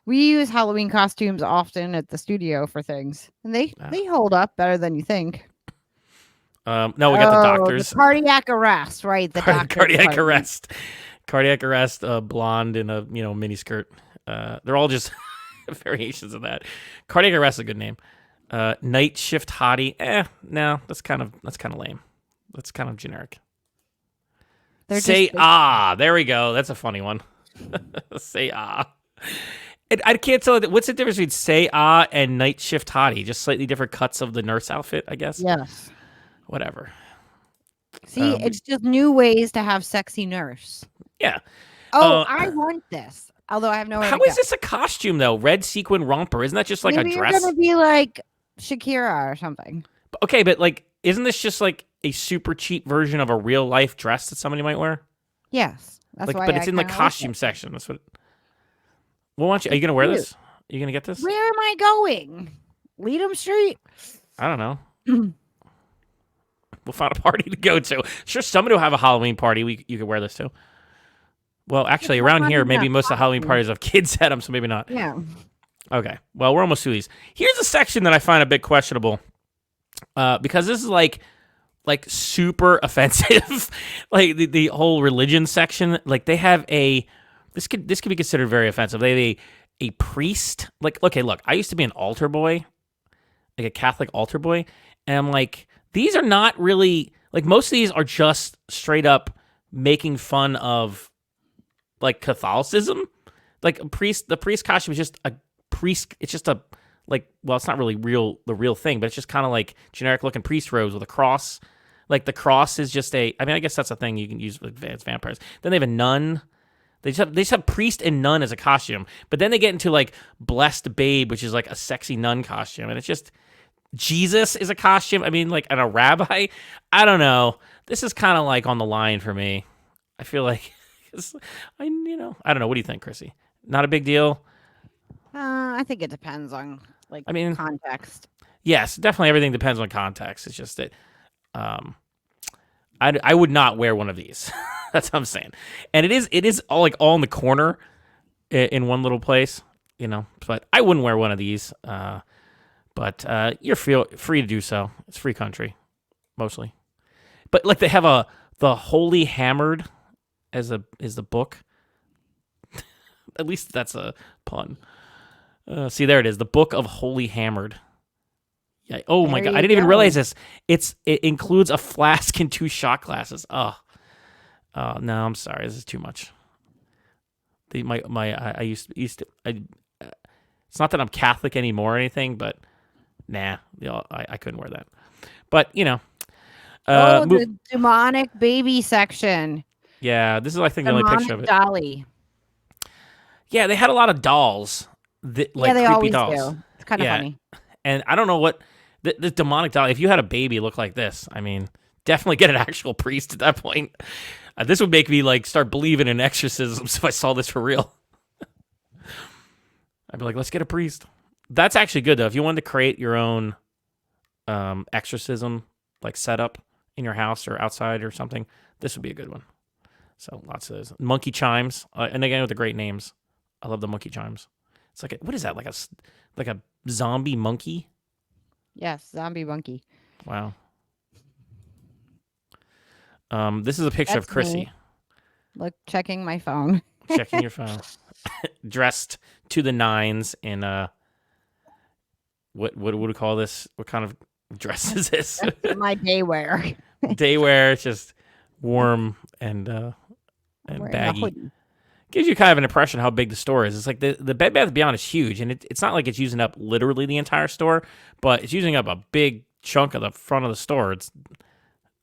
We use Halloween costumes often at the studio for things, and they hold up better than you think. No, we got the doctors. The cardiac arrest, right? The cardiac arrest. Cardiac arrest, blonde in a mini skirt. They're all just variations of that. Cardiac arrest is a good name. Night shift hottie. No, that's kind of lame. That's kind of generic. Say ah. There we go. That's a funny one. Say ah. And I can't tell. What's the difference between say ah and night shift hottie? Just slightly different cuts of the nurse outfit, I guess. Yes. Whatever. See, it's just new ways to have sexy nurse. Yeah. Oh, I want this. Although I have no idea. How is this a costume though? Red sequin romper. Isn't that just like Maybe a dress? You're gonna be like Shakira or something. Okay, but like, isn't this just like a super cheap version of a real life dress that somebody might wear? Yes, that's why. But it's in the costume section. That's what. Well, are you gonna wear this? Are you gonna get this? Where am I going? Leadham Street. I don't know. We'll find a party to go to. Sure, somebody will have a Halloween party. You could wear this too. Well, actually, around here, maybe most of the Halloween parties have kids at them, so maybe not. Yeah. Okay. Well, we're almost through these. Here's a section that I find a bit questionable, because this is like super offensive. Like the whole religion section. Like they have this could be considered very offensive. They have a priest. Like, okay, look, I used to be an altar boy, like a Catholic altar boy, and I'm like, these are not really, like, most of these are just straight up making fun of like Catholicism. Like the priest costume is just a priest. It's just a it's not really the real thing, but it's just kind of like generic looking priest robes with a cross. Like the cross is just I guess that's a thing you can use with advanced vampires. Then they have a nun. They just have priest and nun as a costume, but then they get into like blessed babe, which is like a sexy nun costume, and it's just Jesus is a costume. I mean, like, and a rabbi. I don't know. This is kind of like on the line for me. I feel like I don't know. What do you think, Chrissy? Not a big deal. I think it depends on context. Yes, definitely everything depends on context. It's just that I would not wear one of these. That's what I'm saying. And it is all in the corner in one little place, but I wouldn't wear one of these. But you're free to do so. It's free country, mostly. But like they have the Holy Hammered is the book. At least that's a pun. See, there it is. The Book of Holy Hammered. Yeah. Oh my God! I didn't even realize this. It includes a flask and 2 shot glasses. Oh no! I'm sorry. This is too much. I used to. It's not that I'm Catholic anymore or anything, but nah, I couldn't wear that. But the demonic baby section. Yeah, this is I think the only picture of it. Dolly. Yeah, they had a lot of dolls. They creepy always dolls. Do. It's kind of funny. And I don't know what the demonic doll. If you had a baby look like this, I mean, definitely get an actual priest at that point. This would make me start believing in exorcisms if I saw this for real. I'd be like, let's get a priest. That's actually good though. If you wanted to create your own exorcism setup in your house or outside or something, this would be a good one. So lots of those monkey chimes, and again with the great names. I love the monkey chimes. It's like what is that? Like a zombie monkey? Yes, zombie monkey. Wow. This is a picture of Chrissy. Look, checking my phone. Checking your phone. Dressed to the nines in what do we call this? What kind of dress is this? My day wear. Day wear. It's just warm and Wearing a baggy. hoodie. Gives you kind of an impression how big the store is. It's like the Bed Bath & Beyond is huge, and it's not like it's using up literally the entire store, but it's using up a big chunk of the front of the store. It's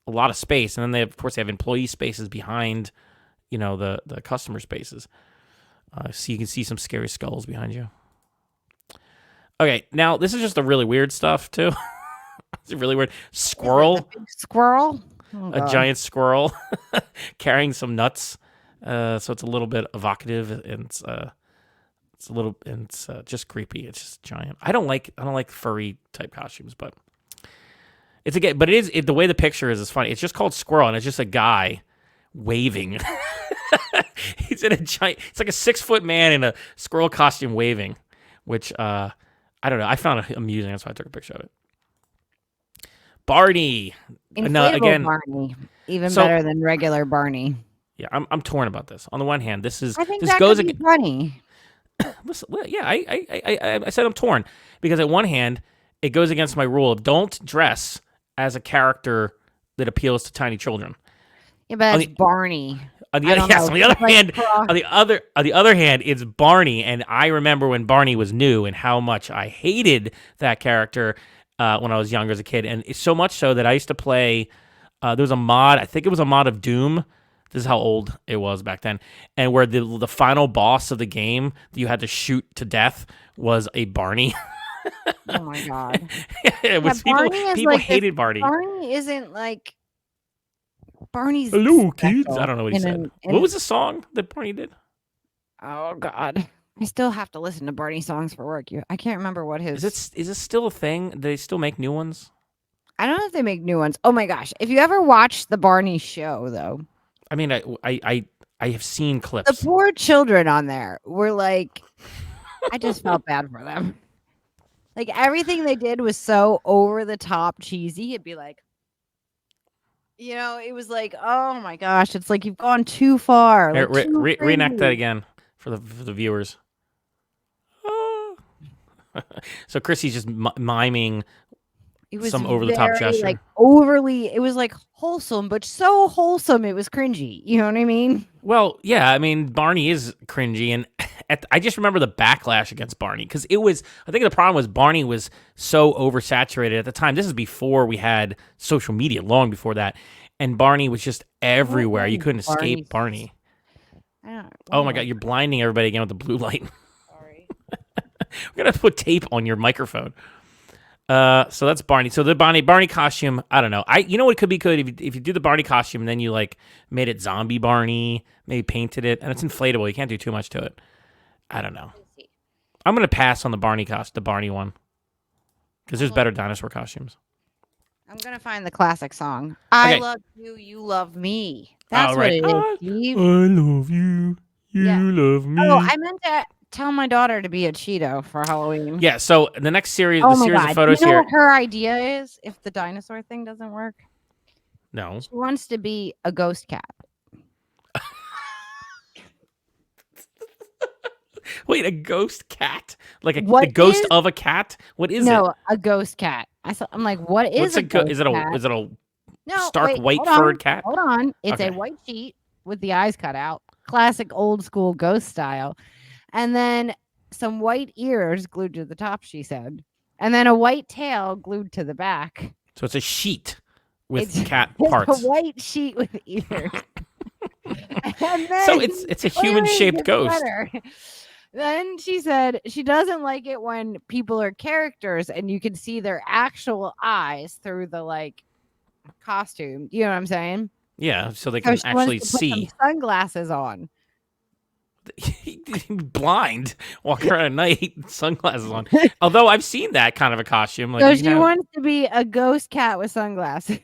a lot of space, and then of course they have employee spaces behind, the customer spaces. So you can see some scary skulls behind you. Okay, now this is just the really weird stuff too. It's really weird. Squirrel. A big squirrel. Oh, A God. giant squirrel carrying some nuts. So it's a little bit evocative, and it's just creepy. It's just giant. I don't like furry type costumes, but the way the picture is funny. It's just called squirrel, and it's just a guy waving. He's in a giant. It's like a 6-foot man in a squirrel costume waving, which I don't know. I found it amusing. That's why I took a picture of it. Barney. Inflatable Barney, even better than regular Barney. Yeah, I'm torn about this. On the one hand, I think that could be funny. Listen, yeah, I said I'm torn because at one hand, it goes against my rule of don't dress as a character that appeals to tiny children. Yeah, but it's Barney. On the other hand, it's Barney, and I remember when Barney was new and how much I hated that character when I was younger as a kid, and it's so much so that I used to play. There was a mod. I think it was a mod of Doom. This is how old it was back then, and where the final boss of the game that you had to shoot to death was a Barney. Oh my God! It was people hated Barney. Barney isn't like Barney's. Hello, kids. I don't know what he said. What was the song that Barney did? Oh God! I still have to listen to Barney songs for work. I can't remember what his. Is it still a thing? Do they still make new ones? I don't know if they make new ones. Oh my gosh! If you ever watched the Barney show, though. I mean, I have seen clips. The poor children on there were like, I just felt bad for them. Like everything they did was so over the top cheesy. It'd be like, it was like, oh my gosh, it's like you've gone too far. Like, reenact that again for the viewers. So Chrissy's just miming. It was some over the top gesture. Like overly, it was like wholesome, but so wholesome it was cringy. You know what I mean? Well, yeah, I mean Barney is cringy, and I just remember the backlash against Barney because it was. I think the problem was Barney was so oversaturated at the time. This is before we had social media, long before that, and Barney was just everywhere. You couldn't escape Barney. Oh my God, you're blinding everybody again with the blue light. Sorry. We're gonna put tape on your microphone. So that's Barney. So the Barney costume, I don't know. You know what could be good if you do the Barney costume and then you like made it zombie Barney, maybe painted it, and it's inflatable. You can't do too much to it. I don't know. I'm gonna pass on the Barney one because there's better dinosaur costumes. I'm gonna find the classic song. I love you, you love me. That's what it is, Steve. I love you, you love me. Oh, I meant to tell my daughter to be a Cheeto for Halloween. Yeah, so the next series, of photos here. What her idea is if the dinosaur thing doesn't work? No. She wants to be a ghost cat. Wait, a ghost cat? Like the ghost of a cat? What is it? No, a ghost cat. I'm like, what is What's a ghost Is it a no, stark white furred cat? Hold on. It's a white sheet with the eyes cut out. Classic old school ghost style. And then some white ears glued to the top, she said. And then a white tail glued to the back. So it's a sheet with cat parts. It's a white sheet with ears. So it's a human-shaped ghost. Then she said she doesn't like it when people are characters and you can see their actual eyes through the costume. You know what I'm saying? Yeah, so they can actually see. Put some sunglasses on. Blind, walking around at night, sunglasses on. Although I've seen that kind of a costume. So she wants to be a ghost cat with sunglasses.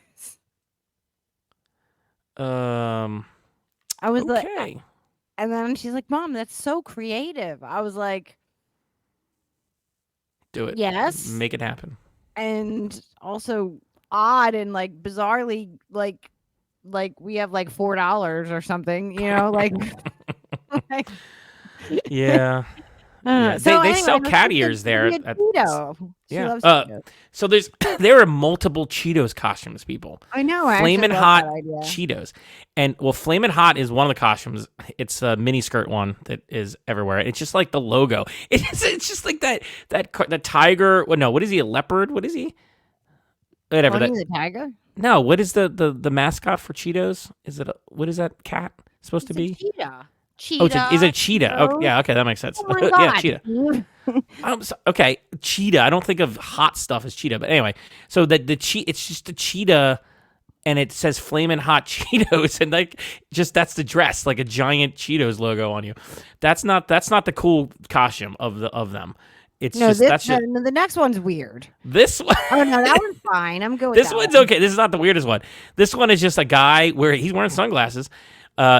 I was like, and then she's like, "Mom, that's so creative." I was like, "Do it, yes, make it happen." And also odd and bizarrely like we have like $4 or something, you know, like, like Yeah. Yeah. so They anyway, sell her cat sister's ears gonna there. be a Cheeto. She Yeah. loves Cheetos. So there are multiple Cheetos costumes, people. I know. I actually Flamin' love that Hot idea. Cheetos. And well, Flamin' Hot is one of the costumes. It's a mini skirt one that is everywhere. It's just like the logo. It's just like the tiger. Well, no, what is he? A leopard? What is he? Whatever Tony that. the Tiger? No, what is the mascot for Cheetos? Is it what is that cat supposed to It's a be? cheetah. Oh, is it Cheetah. a cheetah? Okay, Cheetos. yeah, okay, that makes sense. Oh my Yeah, god. cheetah. Okay, cheetah. I don't think of hot stuff as cheetah, but anyway, so it's just a cheetah, and it says "Flamin' Hot Cheetos," and like just that's the dress, like a giant Cheetos logo on you. That's not the cool costume of them. It's No, just this that's just the next one's weird. this one. Oh no, that one's fine. I'm good with This that one's one. okay. This is not the weirdest one. This one is just a guy where he's wearing sunglasses.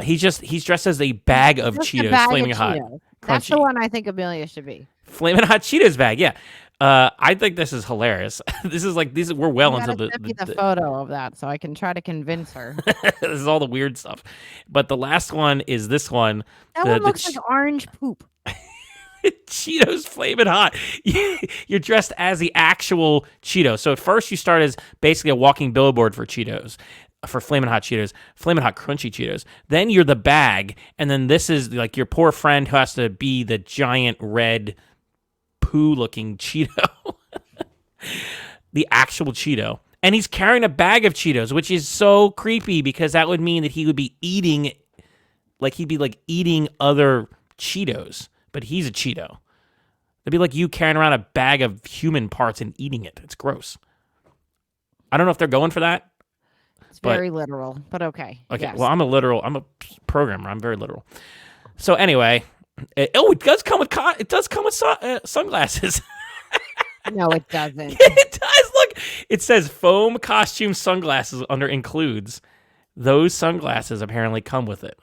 He's dressed as a bag of Just a Cheetos, bag of flaming hot, Cheetos. That's the crunchy. one I think Amelia should be. Flaming hot Cheetos bag, yeah. I think this is hilarious. This is like we're well You into gotta send me the photo of that so I can try to convince her. this is all the weird stuff. But the last one is this one. That The one looks like orange poop. Cheetos flaming hot. You're dressed as the actual Cheeto. So at first you start as basically a walking billboard for Cheetos. For Flamin' Hot Cheetos, Flamin' Hot Crunchy Cheetos. Then you're the bag, and then this is like your poor friend who has to be the giant red poo-looking Cheeto, the actual Cheeto, and he's carrying a bag of Cheetos, which is so creepy because that would mean that he would be eating, like he'd be like eating other Cheetos, but he's a Cheeto. It'd be like you carrying around a bag of human parts and eating it. It's gross. I don't know if they're going for that. It's very literal, but okay. Okay, Yes. well, I'm a programmer. I'm very literal. So anyway, it does come with sunglasses. No, it doesn't. It does. Look, it says foam costume sunglasses under includes. Those sunglasses apparently come with it.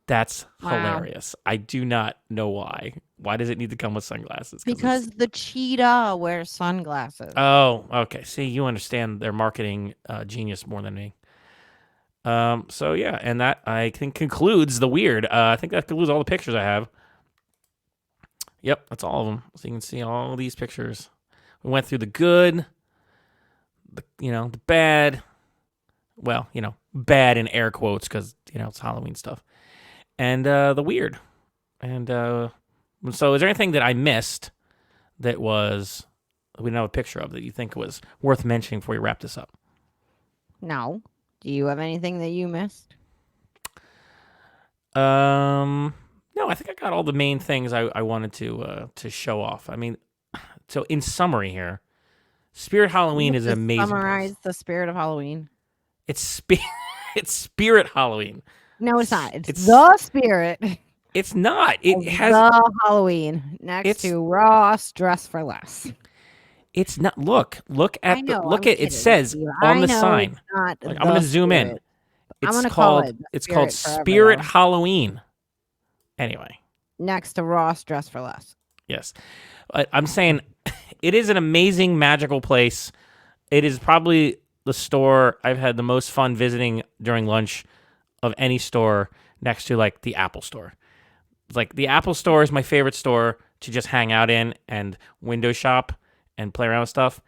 That's hilarious. I do not know why. Why does it need to come with sunglasses? Because the cheetah wears sunglasses. Oh, okay. See, you understand their marketing genius more than me. So yeah, and that I think concludes the weird. I think that concludes all the pictures I have. Yep, that's all of them. So you can see all these pictures. We went through the good, the bad. Well, bad in air quotes because it's Halloween stuff, and the weird. And so, is there anything that I missed that we don't have a picture of that you think was worth mentioning before we wrap this up? No. Do you have anything that you missed? No, I think I got all the main things I wanted to show off. I mean, so in summary here, Spirit Halloween is an amazing. Summarize place. the spirit of Halloween. It's it's Spirit Halloween. No, it's not. It's the spirit. It's not. It has the Halloween next to Ross Dress for Less. It's not. Look at it says Steve. on the sign. Not I'm going to zoom in. It's called Spirit Halloween. Anyway, next to Ross Dress for Less. Yes. I'm saying it is an amazing magical place. It is probably the store I've had the most fun visiting during lunch of any store next to like the Apple store. Like the Apple store is my favorite store to just hang out in and window shop and play around with stuff.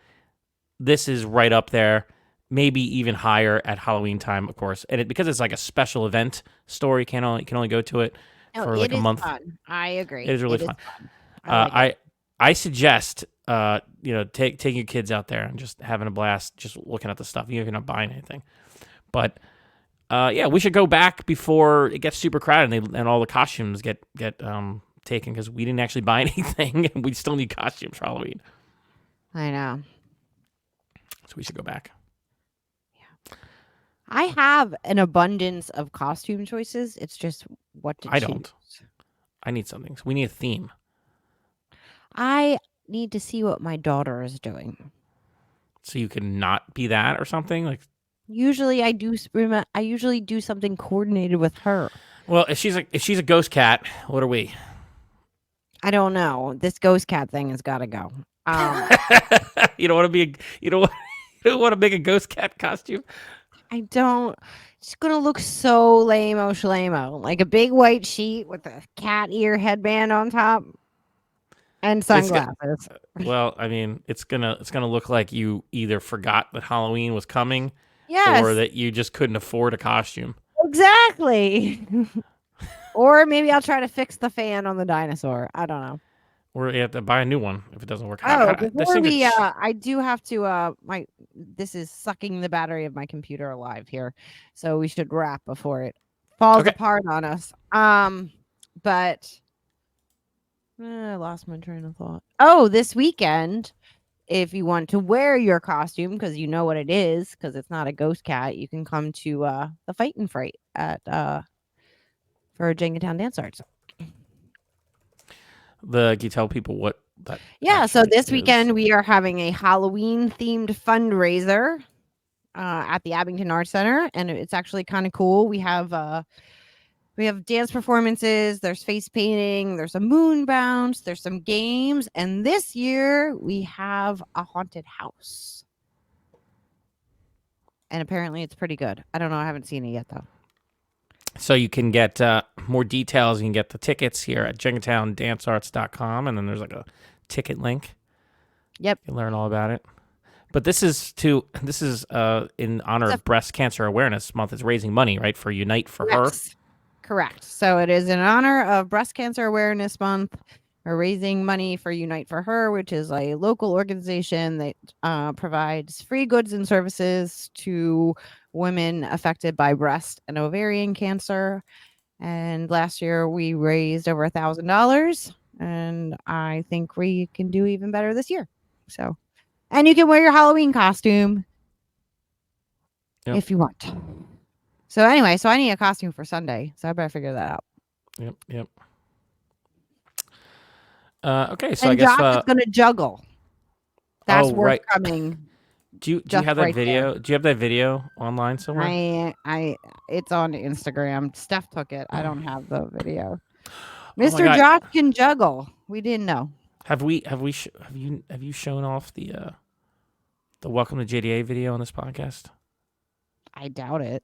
This is right up there, maybe even higher at Halloween time, of course. And because it's like a special event store, you can only go to it for like a month. Fun. I agree. It is really fun. I suggest taking your kids out there and just having a blast, just looking at the stuff, even if you're not buying anything. But yeah, we should go back before it gets super crowded and all the costumes get taken because we didn't actually buy anything and we still need costumes for Halloween. I know. So we should go back. Yeah. I have an abundance of costume choices. It's just what to choose. I don't. I need something. So we need a theme. I need to see what my daughter is doing. So you can not be that or something? Like usually I do something coordinated with her. Well, if she's a ghost cat, what are we? I don't know. This ghost cat thing has got to go. You don't want to be you don't want to make a ghost cat costume? I don't. It's gonna look so lame-o shlamo, like a big white sheet with a cat ear headband on top and It's got. sunglasses. Well, I mean, it's gonna look like you either forgot that Halloween was coming, or Yes, that you just couldn't afford a costume. exactly. Or maybe I'll try to fix the fan on the dinosaur. I don't know. Or you have to buy a new one if it doesn't work. Oh, This before thing's we I do have to my this is sucking the battery of my computer alive here. So we should wrap before it falls okay. apart on us. But I lost my train of thought. Oh, this weekend, if you want to wear your costume because you know what it is, because it's not a ghost cat, you can come to the Fight and Fright at for Jenkintown Dance Arts. Can you tell people what that Yeah, so actually this is? weekend we are having a Halloween themed fundraiser at the Abington Arts Center, and it's actually kind of cool. We have dance performances, there's face painting, there's a moon bounce, there's some games, and this year we have a haunted house. And apparently it's pretty good. I don't know, I haven't seen it yet though. So you can get more details. You can get the tickets here at jenkintowndancearts.com, and then there's like a ticket link. Yep. You learn all about it. But this is in honor of Breast Cancer Awareness Month. It's raising money, right, for Unite for Her. Correct. So it is in honor of Breast Cancer Awareness Month. We're raising money for Unite for Her, which is a local organization that provides free goods and services to women affected by breast and ovarian cancer. And last year we raised over $1,000, and I think we can do even better this year. So, and you can wear your Halloween costume if you want. So anyway, so I need a costume for Sunday, so I better figure that out. Yep. Okay, so and I guess Josh is going to juggle. That's coming. Do you have that video? There. Do you have that video online somewhere? It's on Instagram. Steph took it. I don't have the video. Mr. Josh can juggle. We didn't know. Have you shown off the Welcome to JDA video on this podcast? I doubt it.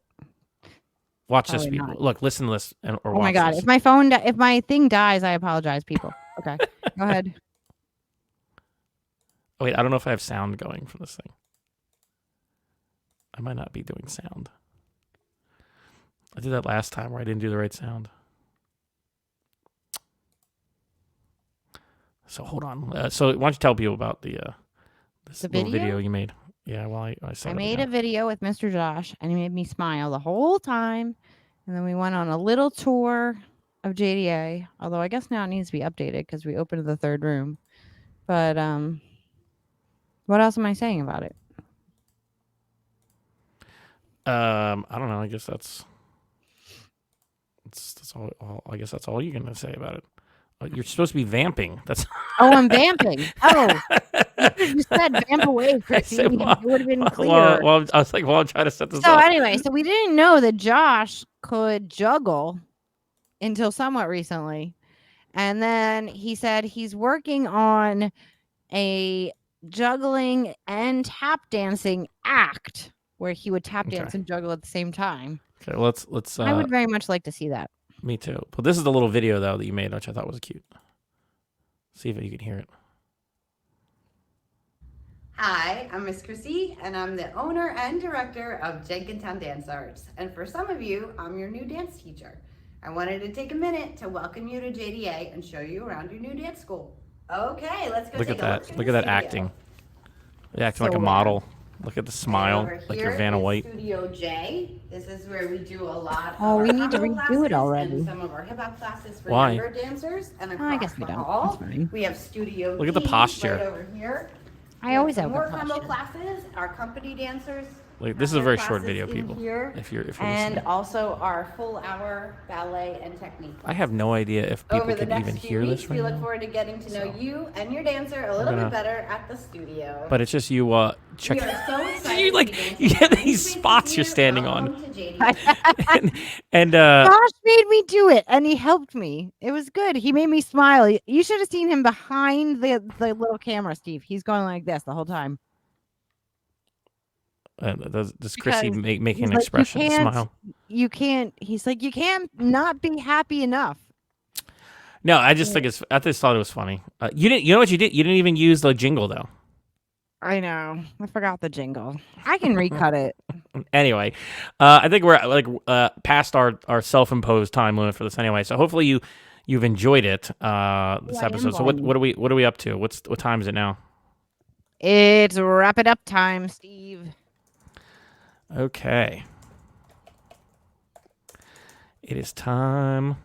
Watch this, people. Not. Look, listen to this, or oh watch my god! This. If my thing dies, I apologize, people. Okay, go ahead. Oh wait, I don't know if I have sound going from this thing. I might not be doing sound. I did that last time where I didn't do the right sound. So hold on. So why don't you tell people about this little video you made? Yeah, well, I made a video with Mr. Josh, and he made me smile the whole time. And then we went on a little tour of JDA. Although I guess now it needs to be updated because we opened the third room. But what else am I saying about it? I don't know. I guess that's all. I guess that's all you're gonna say about it. You're supposed to be vamping. That's. Oh, I'm vamping. Oh, you said vamp away, Chrissy. It would have been clear. Well, I was like, I'm trying to set this up. So anyway, so we didn't know that Josh could juggle until somewhat recently, and then he said he's working on a juggling and tap dancing act where he would tap dance and juggle at the same time. Okay, let's. I would very much like to see that. Me too. But this is the little video though that you made, which I thought was cute. See if you can hear it. Hi, I'm Miss Chrissie, and I'm the owner and director of Jenkintown Dance Arts. And for some of you, I'm your new dance teacher. I wanted to take a minute to welcome you to JDA and show you around your new dance school. Okay, let's go. Look at that! Look at that acting. You're acting like a model. Look at the smile, like you're Vanna White. Studio J. This is where we do a lot. Oh, we need to redo it already. And some of our hip hop classes for younger dancers. And I guess we don't. We have Studio. Look at the posture. Right over here. I always have more combo classes. Our company dancers. Like, this is a very short video, people. If you're and listening. Also our full-hour ballet and technique. I have no idea if people can even hear this right now. We look forward to getting to know you and your dancer a little bit better at the studio. But it's just you check. We are so excited. You get these spots you're standing on. and Josh made me do it, and he helped me. It was good. He made me smile. You should have seen him behind the little camera, Steve. He's going like this the whole time. Does Chrissy Because make he's an like, expression, smile? You can't. He's like, you can't not be happy enough. No, I just thought it was funny. You didn't. You know what you did? You didn't even use the jingle though. I know. I forgot the jingle. I can recut it. Anyway, I think we're like past our self-imposed time limit for this anyway. So hopefully you've enjoyed it this episode. So what are we up to? What time is it now? It's wrap it up time, Steve. Okay. It is time.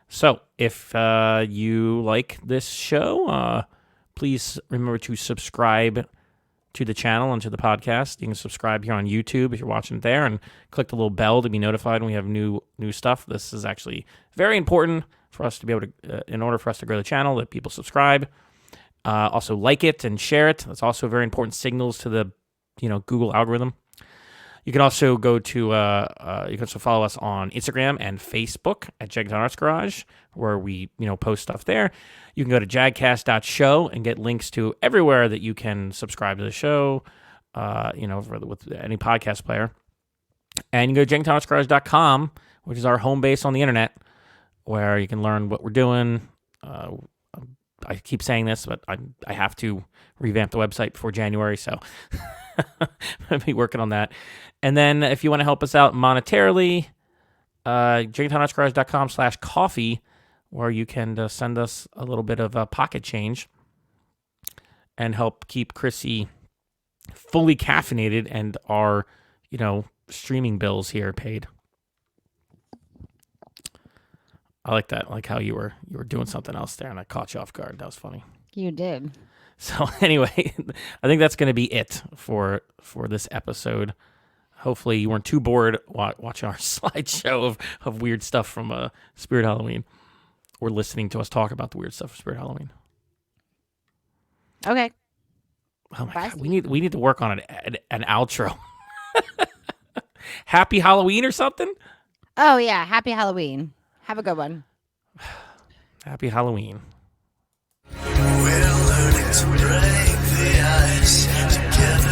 So if you like this show, please remember to subscribe to the channel and to the podcast. You can subscribe here on YouTube if you're watching it there, and click the little bell to be notified when we have new stuff. This is actually very important for us to be able to, in order for us to grow the channel, that people subscribe. Also like it and share it. That's also very important signals to the Google algorithm. You can also go to you can also follow us on Instagram and Facebook at Jenkintown Arts Garage, where we post stuff there. You can go to jagcast.show and get links to everywhere that you can subscribe to the show, with any podcast player. And you can go to jenkintownartsgarage.com, which is our home base on the internet, where you can learn what we're doing. I keep saying this, but I have to revamp the website before January, so I'll be working on that. And then if you want to help us out monetarily, jenkintownartsgarage.com/coffee, where you can send us a little bit of pocket change and help keep Chrissy fully caffeinated and our, streaming bills here paid. I like that. I like how you were doing something else there, and I caught you off guard. That was funny. You did. So anyway, I think that's going to be it for this episode. Hopefully you weren't too bored watching our slideshow of weird stuff from Spirit Halloween, or listening to us talk about the weird stuff of Spirit Halloween. Okay. Oh my God, we need to work on an outro. Happy Halloween or something? Oh yeah, happy Halloween. Have a good one. Happy Halloween. We're learning to break the ice together.